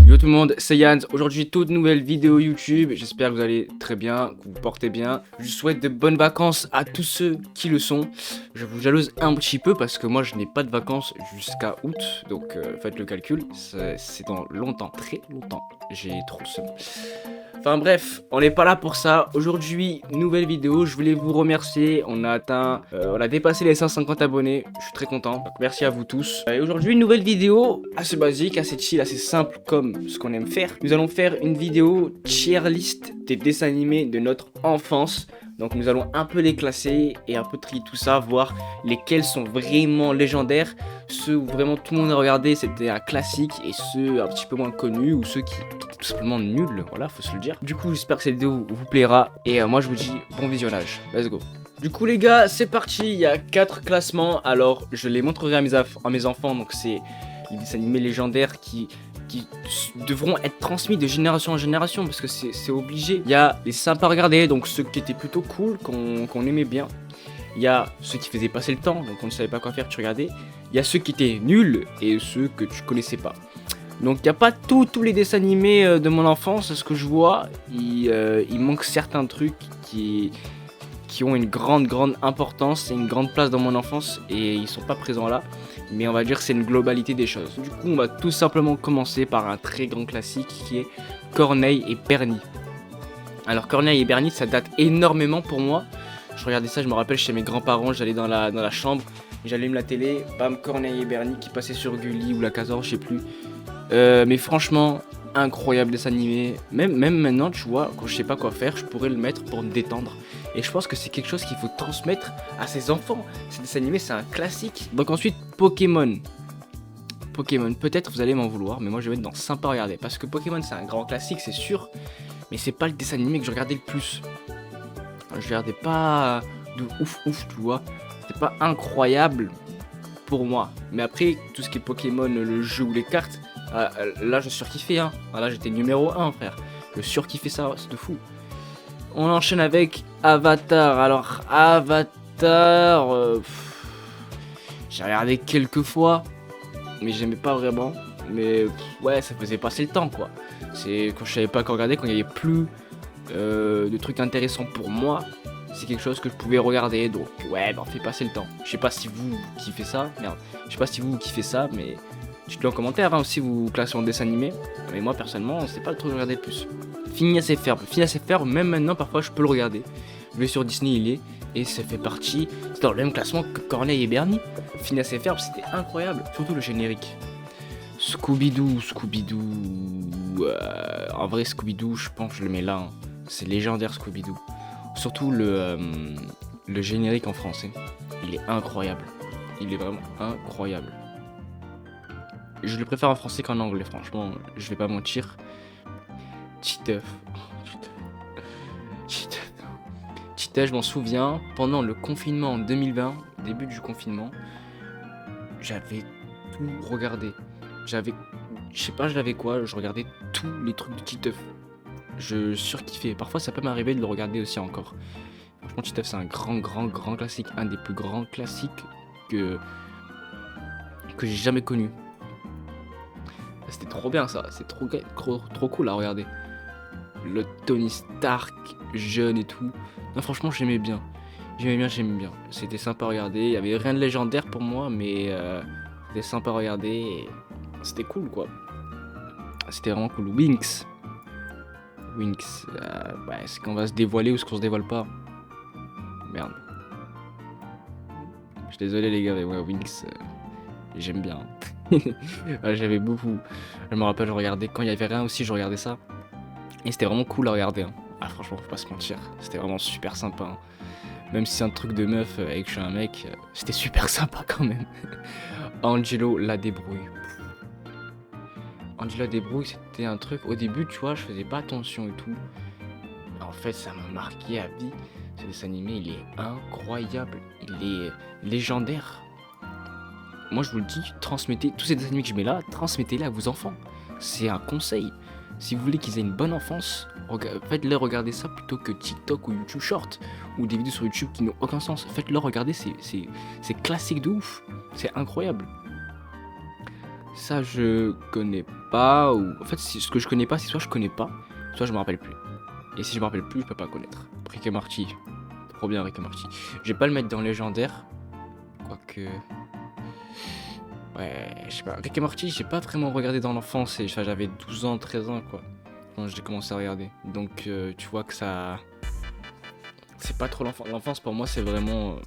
Yo tout le monde, c'est Yann. Aujourd'hui, toute nouvelle vidéo YouTube. J'espère que vous allez très bien, que vous vous portez bien. Je souhaite de bonnes vacances à tous ceux qui le sont. Je vous jalouse un petit peu parce que moi je n'ai pas de vacances jusqu'à août. Donc faites le calcul, c'est dans longtemps, très longtemps. J'ai trop le seum. Enfin bref, on n'est pas là pour ça. Aujourd'hui, nouvelle vidéo. Je voulais vous remercier. On a dépassé les 150 abonnés. Je suis très content. Donc merci à vous tous. Et aujourd'hui, une nouvelle vidéo assez basique, assez chill, assez simple comme ce qu'on aime faire. Nous allons faire une vidéo tier list des dessins animés de notre enfance. Donc nous allons un peu les classer et un peu trier tout ça, voir lesquels sont vraiment légendaires, ceux où vraiment tout le monde a regardé, c'était un classique, et ceux un petit peu moins connus, ou ceux qui étaient tout simplement nuls, voilà, faut se le dire. Du coup, j'espère que cette vidéo vous plaira, et moi je vous dis bon visionnage, let's go. Du coup les gars, c'est parti, il y a 4 classements, alors je les montrerai à mes enfants, donc c'est les dessins animés légendaires qui devront être transmis de génération en génération parce que c'est obligé. Il y a les sympas à regarder, donc ceux qui étaient plutôt cool, qu'on aimait bien. Il y a ceux qui faisaient passer le temps, donc on ne savait pas quoi faire, tu regardais. Il y a ceux qui étaient nuls et ceux que tu connaissais pas. Donc il n'y a pas tous les dessins animés de mon enfance, ce que je vois. Il manque certains trucs qui ont une grande importance et une grande place dans mon enfance et ils sont pas présents là, mais on va dire que c'est une globalité des choses. Du coup on va tout simplement commencer par un très grand classique qui est Corneille et Bernie. Alors Corneille et Bernie, ça date énormément pour moi. Je regardais ça, je me rappelle chez mes grands-parents, j'allais dans la chambre, j'allume la télé, bam, Corneille et Bernie qui passaient sur Gulli ou la Castor, je sais plus. Mais franchement, incroyable dessin animé. Même maintenant, tu vois, quand je sais pas quoi faire, je pourrais le mettre pour me détendre. Et je pense que c'est quelque chose qu'il faut transmettre à ses enfants. Ces dessins animés, c'est un classique. Donc ensuite, Pokémon. Pokémon, peut-être vous allez m'en vouloir, mais moi je vais mettre dans sympa à regarder. Parce que Pokémon, c'est un grand classique, c'est sûr. Mais c'est pas le dessin animé que je regardais le plus. Je regardais pas de ouf, tu vois. C'était pas incroyable pour moi. Mais après, tout ce qui est Pokémon, le jeu ou les cartes, là je surkiffais, hein. Là j'étais numéro 1, frère. Je surkiffais ça, c'est de fou. On enchaîne avec Avatar. Alors Avatar, j'ai regardé quelques fois, mais j'aimais pas vraiment. Mais ouais, ça faisait passer le temps quoi. C'est quand je savais pas quoi regarder, quand il y avait plus de trucs intéressants pour moi, c'est quelque chose que je pouvais regarder. Donc ouais, on fait passer le temps. Je sais pas si vous kiffez ça, merde. Je sais pas si vous kiffez ça, mais dites-le en commentaire hein, si vous classez en dessin animé. Mais moi personnellement, c'est pas le truc que je regardais le plus. Phineas et Ferb, même maintenant parfois je peux le regarder. Je vais sur Disney, il y est, et ça fait partie, c'est dans le même classement que Corneille et Bernie. Phineas et Ferb, c'était incroyable, surtout le générique. Scooby-Doo, en vrai Scooby-Doo, je pense que je le mets là, hein. C'est légendaire Scooby-Doo. Surtout le générique en français, il est incroyable. Il est vraiment incroyable. Je le préfère en français qu'en anglais, franchement, je vais pas mentir. Titeuf, je m'en souviens, pendant le confinement en 2020, début du confinement, j'avais tout regardé. Je sais pas, j'avais quoi, je regardais tous les trucs de Titeuf. Je surkiffais. Parfois, ça peut m'arriver de le regarder aussi encore. Franchement, Titeuf, c'est un grand classique, un des plus grands classiques que j'ai jamais connu. C'était trop bien ça, c'est trop cool à regarder. Le Tony Stark jeune et tout. Non, franchement, j'aimais bien. J'aimais bien. C'était sympa à regarder. Il y avait rien de légendaire pour moi, mais c'était sympa à regarder. Et c'était cool, quoi. C'était vraiment cool. Winx, est-ce qu'on va se dévoiler ou est-ce qu'on se dévoile pas? Merde. Je suis désolé, les gars, mais ouais, Winx, j'aime bien. Ouais, j'avais beaucoup. Je me rappelle, je regardais. Quand il y avait rien aussi, je regardais ça. Et c'était vraiment cool à regarder, hein. Ah franchement faut pas se mentir, c'était vraiment super sympa, hein. Même si c'est un truc de meuf et que je suis un mec, c'était super sympa quand même. Angelo la débrouille. Angelo la débrouille, c'était un truc, au début tu vois, je faisais pas attention et tout. En fait ça m'a marqué à vie. Ce dessin animé il est incroyable, il est légendaire. Moi je vous le dis, transmettez tous ces dessins animés que je mets là, transmettez-les à vos enfants. C'est un conseil. Si vous voulez qu'ils aient une bonne enfance, faites-leur regarder ça plutôt que TikTok ou YouTube Short ou des vidéos sur YouTube qui n'ont aucun sens. Faites-leur regarder, c'est classique de ouf, c'est incroyable. Ça, je connais pas. Ou... En fait, ce que je connais pas, c'est soit je connais pas, soit je me rappelle plus. Et si je me rappelle plus, je peux pas connaître. Rick et Morty. Trop bien, Rick et Morty. Je vais pas le mettre dans légendaire. Quoique. Ouais, je sais pas. Rick et Morty, j'ai pas vraiment regardé dans l'enfance. Et enfin, j'avais 12 ans, 13 ans, quoi. Quand j'ai commencé à regarder. Donc, tu vois que ça. C'est pas trop l'enfance. L'enfance, pour moi, c'est vraiment.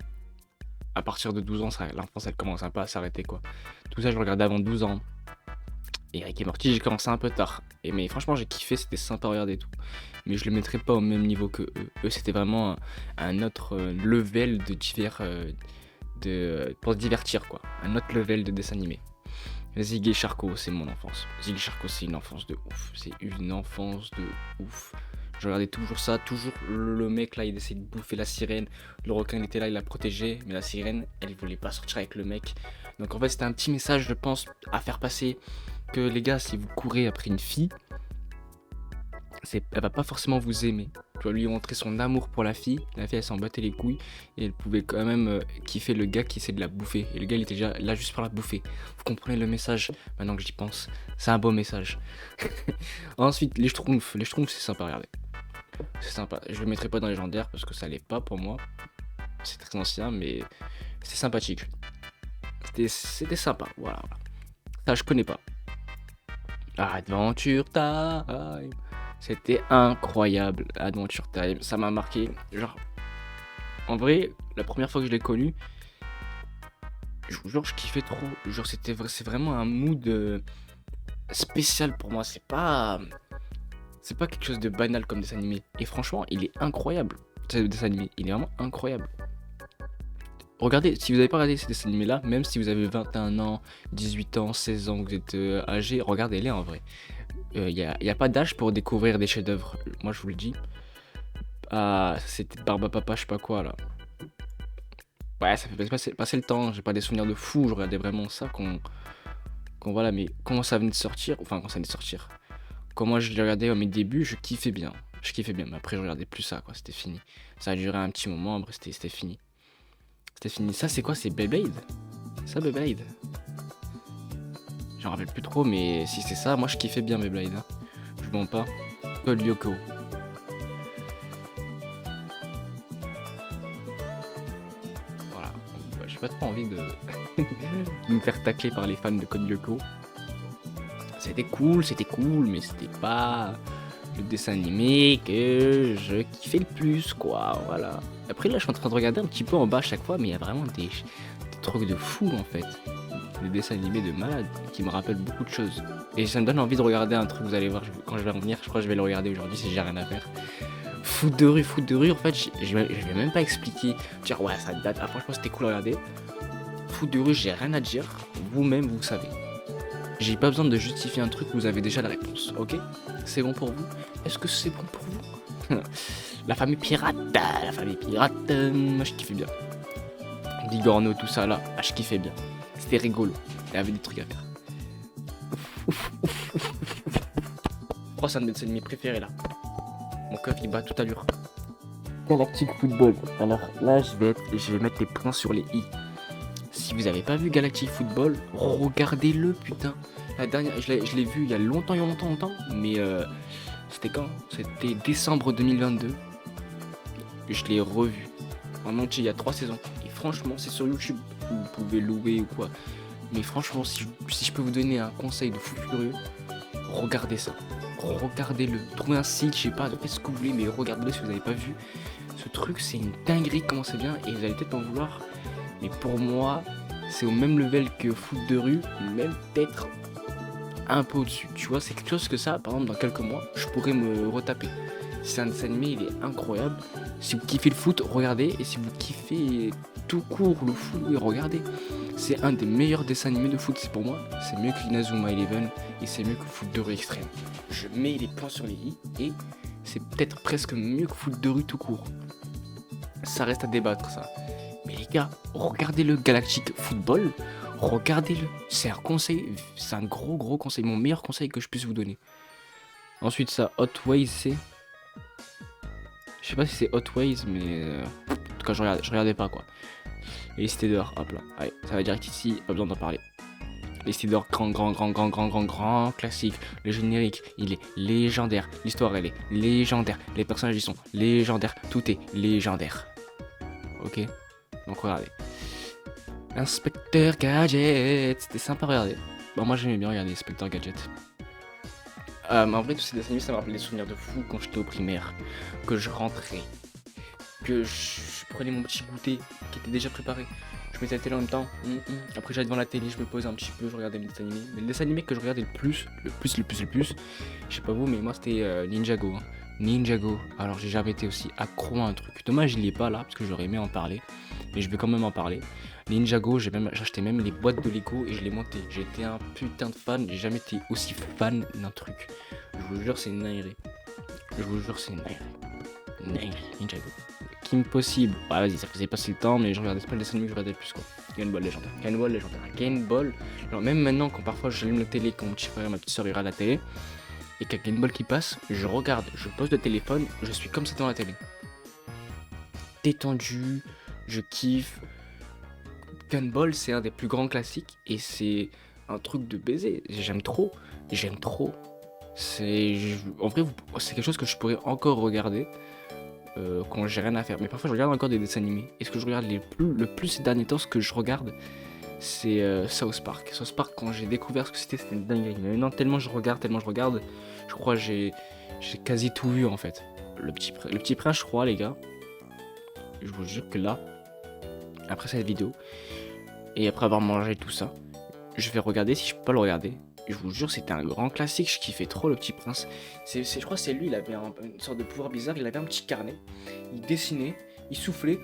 À partir de 12 ans, l'enfance, elle commence un peu à s'arrêter, quoi. Tout ça, je regardais avant 12 ans. Et Rick et Morty, j'ai commencé un peu tard. Mais franchement, j'ai kiffé, c'était sympa à regarder et tout. Mais je le mettrais pas au même niveau que eux. Eux, c'était vraiment un autre level de pour se divertir, quoi. Un autre level de dessin animé. Ziggy et Charco, c'est mon enfance. Ziggy et Charco, c'est une enfance de ouf. C'est une enfance de ouf. Je regardais toujours ça, toujours le mec là, il essayait de bouffer la sirène. Le requin il était là, il la protégeait, mais la sirène, elle voulait pas sortir avec le mec. Donc en fait, c'était un petit message, je pense, à faire passer que les gars, si vous courez après une fille, elle va pas forcément vous aimer. Tu vas lui montrer son amour pour la fille elle s'en battait les couilles et elle pouvait quand même kiffer le gars qui essaie de la bouffer. Et le gars il était déjà là juste pour la bouffer. Vous comprenez le message maintenant que j'y pense. C'est un beau message. Ensuite, les Schtroumpfs. Les Schtroumpfs, c'est sympa à regarder. C'est sympa. Je le mettrai pas dans légendaire parce que ça l'est pas pour moi. C'est très ancien, mais c'est sympathique. C'était sympa. Voilà. Ça, je connais pas. Adventure Time. C'était incroyable, Adventure Time. Ça m'a marqué. Genre, en vrai, la première fois que je l'ai connu, je kiffais trop. Genre, c'est vraiment un mood spécial pour moi. C'est pas quelque chose de banal comme dessin animé. Et franchement, il est incroyable. Ce dessin animé, il est vraiment incroyable. Regardez, si vous n'avez pas regardé ces dessins animés là, même si vous avez 21 ans, 18 ans, 16 ans, que vous êtes âgé, regardez-les en vrai. Il n'y a pas d'âge pour découvrir des chefs-d'œuvre. Moi, je vous le dis. Ah, c'était Barbapapa, je sais pas quoi là. Ouais, ça fait passer le temps. J'ai pas des souvenirs de fou. Je regardais vraiment ça voilà. Mais comment ça venait de sortir, enfin, quand ça venait de sortir. Quand moi je l'ai regardé à mes débuts, je kiffais bien. Mais après, je regardais plus ça, quoi. C'était fini. Ça a duré un petit moment. Après, c'était fini. C'était fini. Ça, c'est quoi? C'est Beyblade? C'est ça, Beyblade? J'en rappelle plus trop, mais si c'est ça, moi je kiffais bien Beyblade. Hein. Je mens pas. Code Lyoko. Voilà. J'ai pas trop envie de me faire tacler par les fans de Code Lyoko. C'était cool, mais c'était pas le dessin animé que je kiffais le plus, quoi. Voilà. Après, là, je suis en train de regarder un petit peu en bas à chaque fois, mais il y a vraiment des trucs de fou en fait. Des dessins animés de malade qui me rappellent beaucoup de choses. Et ça me donne envie de regarder un truc, vous allez voir, quand je vais revenir, je crois que je vais le regarder aujourd'hui si j'ai rien à faire. Foot de rue, en fait, je vais même pas expliquer, dire ouais, ça date, ah, franchement c'était cool à regarder. Foot de rue, j'ai rien à dire, vous-même vous savez. J'ai pas besoin de justifier un truc, vous avez déjà la réponse, ok? C'est bon pour vous? Est-ce que c'est bon pour vous? La famille pirate, moi je kiffais bien. Bigorneau, tout ça là, je kiffais bien. C'était rigolo, il y avait des trucs à faire. Oh, c'est un de mes dessins animés préférés là. Mon cœur il bat tout à l'heure. Galactic Football. Alors là, je vais mettre les points sur les i. Si vous avez pas vu Galactic Football, regardez-le putain. La dernière, je l'ai vu il y a longtemps, mais c'était quand? C'était décembre 2022. Je l'ai revu en entier il y a 3 saisons. Et franchement, c'est sur YouTube. Vous pouvez louer ou quoi. Mais franchement, si je peux vous donner un conseil de fou furieux, regardez ça. Regardez-le. Trouvez un site, je sais pas, faites ce que vous voulez, mais regardez-le si vous n'avez pas vu. Ce truc, c'est une dinguerie, comment c'est bien, et vous allez peut-être en vouloir. Mais pour moi, c'est au même level que foot de rue, même peut-être un peu au-dessus. Tu vois, c'est quelque chose que ça, par exemple, dans quelques mois, je pourrais me retaper. C'est un dessin animé, il est incroyable. Si vous kiffez le foot, regardez. Et si vous kiffez tout court le foot, oui, regardez. C'est un des meilleurs dessins animés de foot, c'est pour moi. C'est mieux que Inazuma Eleven et c'est mieux que Foot de rue extrême. Je mets les points sur les i et c'est peut-être presque mieux que Foot de rue tout court. Ça reste à débattre, ça. Mais les gars, regardez le Galactic Football. Regardez-le. C'est un conseil, c'est un gros conseil. Mon meilleur conseil que je puisse vous donner. Ensuite, ça, Hot Ways, c'est... Je sais pas si c'est Hot Ways, mais... En tout cas, je regardais pas, quoi. Et c'était dehors, hop là. Allez, ça va direct ici, pas besoin d'en parler. Les Sidor, grand classique. Le générique, il est légendaire. L'histoire, elle est légendaire. Les personnages, ils sont légendaires. Tout est légendaire. Ok? Donc regardez. Inspecteur Gadget. C'était sympa à regarder. Bon, moi j'aimais bien regarder Inspecteur Gadget. En vrai, tous ces dessins animés, ça m'a rappelé des souvenirs de fou quand j'étais au primaire. Que je rentrais. Que je prenais mon petit goûter qui était déjà préparé. Je mettais la télé en même temps. Après, j'allais devant la télé, je me posais un petit peu, je regardais mes dessins animés. Mais le dessin animé que je regardais le plus, je sais pas vous, mais moi c'était Ninjago. Hein. Ninjago. Alors, j'ai jamais été aussi accro à un truc. Dommage, il y est pas là, parce que j'aurais aimé en parler. Mais je vais quand même en parler. Ninjago, j'achetais même les boîtes de Lego et je les montais. J'ai été un putain de fan, j'ai jamais été aussi fan d'un truc. Je vous jure, c'est une dinguerie. Je vous jure, c'est une dinguerie. Ninjago. Kim Possible. Ouais, vas-y, ça faisait passer le temps, mais je regardais pas le dessin animé que je regardais le plus, quoi. Game Ball légendaire. Game Ball. Alors, même maintenant, quand parfois j'allume la télé, quand mon petit frère et ma petite soeur regardent la télé, et qu'il y a Game Ball qui passe, je regarde, je pose le téléphone, je suis comme ça devant la télé. Détendu, je kiffe. Game Ball, c'est un des plus grands classiques, et c'est un truc de baiser. J'aime trop. En vrai, c'est quelque chose que je pourrais encore regarder. Quand j'ai rien à faire. Mais parfois je regarde encore des dessins animés. Et ce que je regarde le plus ces derniers temps, ce que je regarde, c'est South Park. South Park, quand j'ai découvert ce que c'était une dinguerie. Mais maintenant, tellement je regarde, je crois que j'ai quasi tout vu en fait. Le petit prince, je crois, les gars. Je vous jure que là, après cette vidéo, et après avoir mangé tout ça, je vais regarder si je peux pas le regarder. Je vous jure, c'était un grand classique, je kiffais trop le petit prince. Je crois que c'est lui, il avait une sorte de pouvoir bizarre, il avait un petit carnet, il dessinait, il soufflait,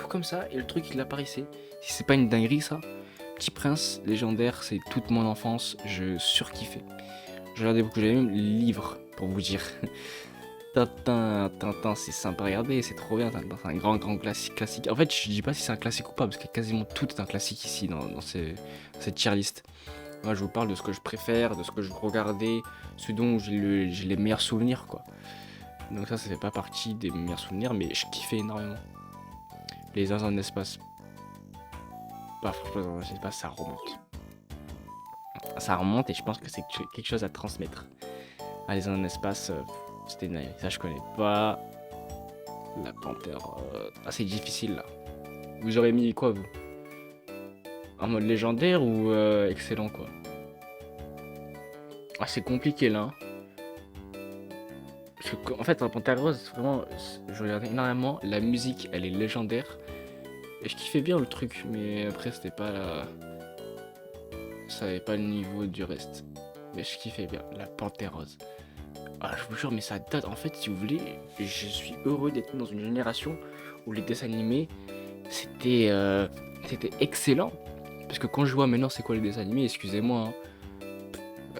comme ça, et le truc il apparaissait. Si c'est pas une dinguerie ça, Petit Prince, légendaire, c'est toute mon enfance, je surkiffais. Je regardais beaucoup, j'avais même le livre, pour vous dire. Tintin, c'est sympa à regarder, c'est trop bien, Tintin, c'est un grand classique. En fait, je dis pas si c'est un classique ou pas, parce que quasiment tout est un classique ici, dans cette tier list. Moi, je vous parle de ce que je préfère, de ce que je regardais, ce dont j'ai les meilleurs souvenirs, quoi. Donc ça fait pas partie des meilleurs souvenirs, mais je kiffais énormément. Les Zinzins de l'espace. Bah, franchement, les Zinzins ça remonte. Ça remonte et je pense que c'est quelque chose à transmettre. Ah, les Zinzins de l'espace, c'était une... Ça, je connais pas. La Panthère... c'est difficile, là. Vous aurez mis quoi, vous? En mode légendaire ou excellent, quoi? Ah, c'est compliqué, là. Hein. Parce que, en fait, la Panthère Rose, vraiment, je regardais énormément. La musique, elle est légendaire. Et je kiffais bien le truc, mais après, c'était pas la... Ça avait pas le niveau du reste. Mais je kiffais bien. La Panthère Rose. Ah, je vous jure, mais ça date. En fait, si vous voulez, je suis heureux d'être dans une génération où les dessins animés, c'était excellent. Parce que quand je vois maintenant c'est quoi les dessins animés, excusez-moi, hein.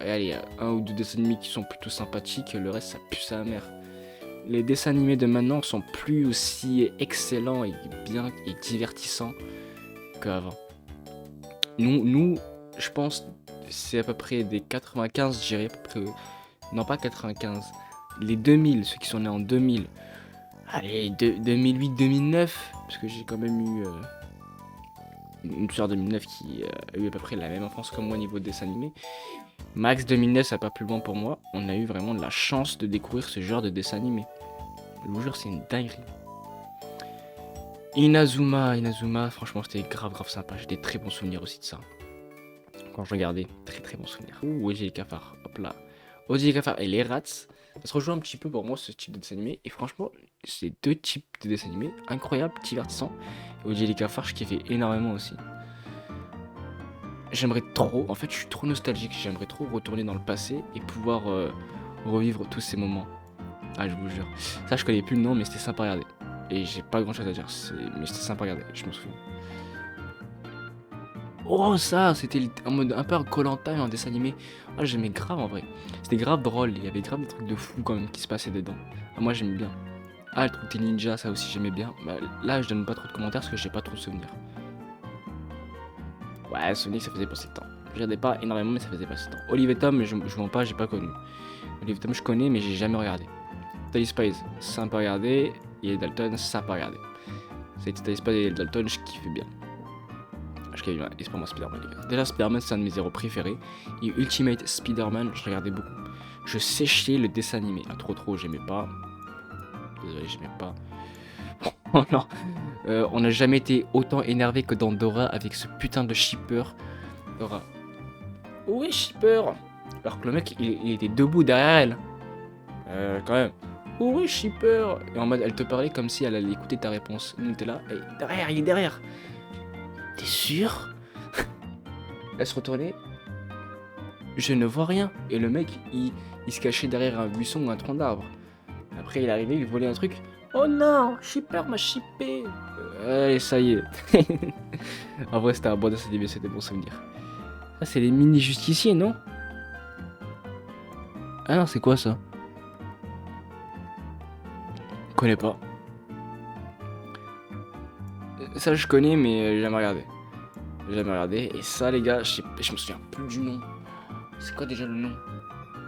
Allez, il y a un ou deux dessins animés qui sont plutôt sympathiques, le reste ça pue sa mère. Les dessins animés de maintenant sont plus aussi excellents et bien et divertissants qu'avant. Nous, je pense, c'est à peu près des 95, je dirais à peu près... Non, pas 95, les 2000, ceux qui sont nés en 2000. Allez, 2008-2009, parce que j'ai quand même eu... une soeur 2009 qui a eu à peu près la même enfance que moi au niveau des dessins animés. Max 2009, ça va pas plus loin pour moi. On a eu vraiment de la chance de découvrir ce genre de dessin animé. Je vous jure, c'est une dinguerie. Inazuma, franchement, c'était grave sympa. J'ai des très bons souvenirs aussi de ça. Quand je regardais, très bons souvenirs. Ouh, Oji et les cafards, hop là. Oji et les cafards et les rats, ça se rejoint un petit peu pour moi ce type de dessin animé. Et franchement, c'est deux types de dessins animés incroyables, divertissants. Oji et les cafards, je kiffais énormément aussi. J'aimerais trop, en fait je suis trop nostalgique, j'aimerais trop retourner dans le passé et pouvoir revivre tous ces moments. Ah, je vous jure. Ça, je connais plus le nom, mais c'était sympa à regarder. Et j'ai pas grand chose à dire, mais c'était sympa à regarder, je me souviens. Oh, ça, c'était en mode un peu un Koh-Lanta, mais en dessin animé. Ah, j'aimais grave en vrai. C'était grave drôle, il y avait grave des trucs de fou quand même qui se passaient dedans. Ah, moi j'aimais bien. Ah, le truc des ninjas, ça aussi j'aimais bien. Bah, là, je donne pas trop de commentaires parce que j'ai pas trop de souvenirs. Ouais, Sonic, ça faisait passer le temps. Je regardais pas énormément, mais ça faisait passer le temps. Olive et Tom, je mens pas, j'ai pas connu. Olive et Tom, je connais, mais j'ai jamais regardé. Teddy Spies, sympa à regarder. Et Dalton, sympa à regarder. C'est Teddy Spies et Dalton, je kiffe bien. Je kiffe bien. Et c'est pour moi Spider-Man, les gars. Déjà, Spider-Man, c'est un de mes héros préférés. Et Ultimate Spider-Man, je regardais beaucoup. Je séchais le dessin animé. Ah, trop, j'aimais pas. Désolé, j'aimais pas. Oh non. On n'a jamais été autant énervé que dans Dora avec ce putain de shipper. Dora. Où est Shipper? Alors que le mec, il était debout derrière elle. Quand même. Où est Shipper? Et en mode, elle te parlait comme si elle allait écouter ta réponse. Nous, t'es là. Hey, derrière, il est derrière. T'es sûr? Elle se retournait. Je ne vois rien. Et le mec, il se cachait derrière un buisson ou un tronc d'arbre. Après, il est arrivé, il volait un truc. Oh non, Shipper m'a chippé. Allez, ça y est. En vrai, c'était un bon dessin animé, c'était des bons souvenirs. Ça, c'est les mini-justiciers, non? Ah non, c'est quoi ça? Je connais pas. Ça, je connais, mais j'ai jamais regardé. J'ai jamais regardé. Et ça, les gars, je me souviens plus du nom. C'est quoi déjà le nom?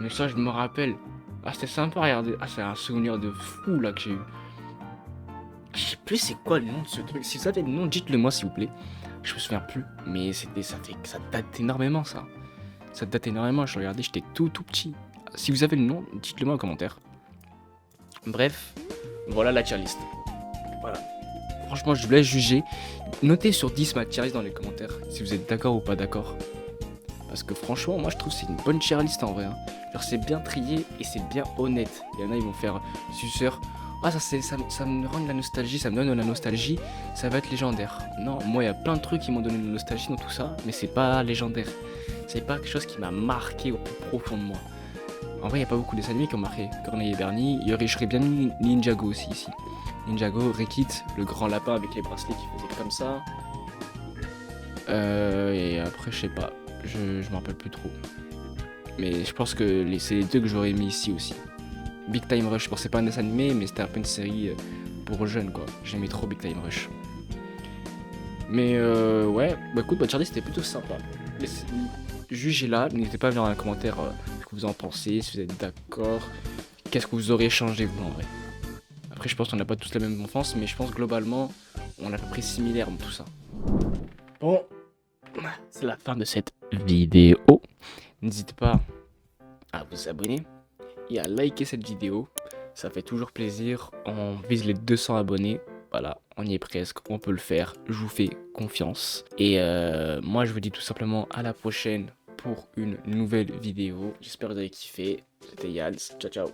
Mais ça, je me rappelle. Ah, c'était sympa à regarder. Ah, c'est un souvenir de fou là que j'ai eu. Je sais plus c'est quoi le nom de ce truc. Si vous avez le nom, dites-le moi s'il vous plaît. Je me souviens plus. Mais ça date énormément ça. Ça date énormément. Je regardais, j'étais tout petit. Si vous avez le nom, dites-le moi en commentaire. Bref, voilà la tier list. Voilà. Franchement, je vous laisse juger. Notez sur 10 ma tier list dans les commentaires si vous êtes d'accord ou pas d'accord. Parce que franchement, moi je trouve que c'est une bonne tier list en vrai. Hein. Genre c'est bien trié et c'est bien honnête. Il y en a, ils vont faire suceur. Ah, ça me rend de la nostalgie, ça me donne de la nostalgie, ça va être légendaire. Non, moi il y a plein de trucs qui m'ont donné de la nostalgie dans tout ça, mais c'est pas légendaire. C'est pas quelque chose qui m'a marqué au plus profond de moi. En vrai, il n'y a pas beaucoup de dessins animés qui ont marqué Corneille et Bernie. Je serais bien mis Ninjago aussi ici. Ninjago, Rekit, le grand lapin avec les bracelets qui faisaient comme ça. Et après, je sais pas, je me rappelle plus trop. Mais je pense que c'est les deux que j'aurais mis ici aussi. Big Time Rush, bon c'est pas un dessin animé, mais c'était un peu une série pour jeunes quoi. J'aimais trop Big Time Rush. Mais ouais, bah écoute, bah Charlie c'était plutôt sympa. Jugez-la, n'hésitez pas à venir dans les commentaires ce que vous en pensez, si vous êtes d'accord. Qu'est-ce que vous auriez changé vous en vrai. Après je pense qu'on n'a pas tous la même enfance, mais je pense globalement on a à peu près similaire dans tout ça. Bon, c'est la fin de cette vidéo. N'hésitez pas à vous abonner et à liker cette vidéo, ça fait toujours plaisir. On vise les 200 abonnés, voilà, on y est presque, on peut le faire, je vous fais confiance. Et moi je vous dis tout simplement à la prochaine pour une nouvelle vidéo. J'espère que vous avez kiffé, c'était Yals, ciao ciao.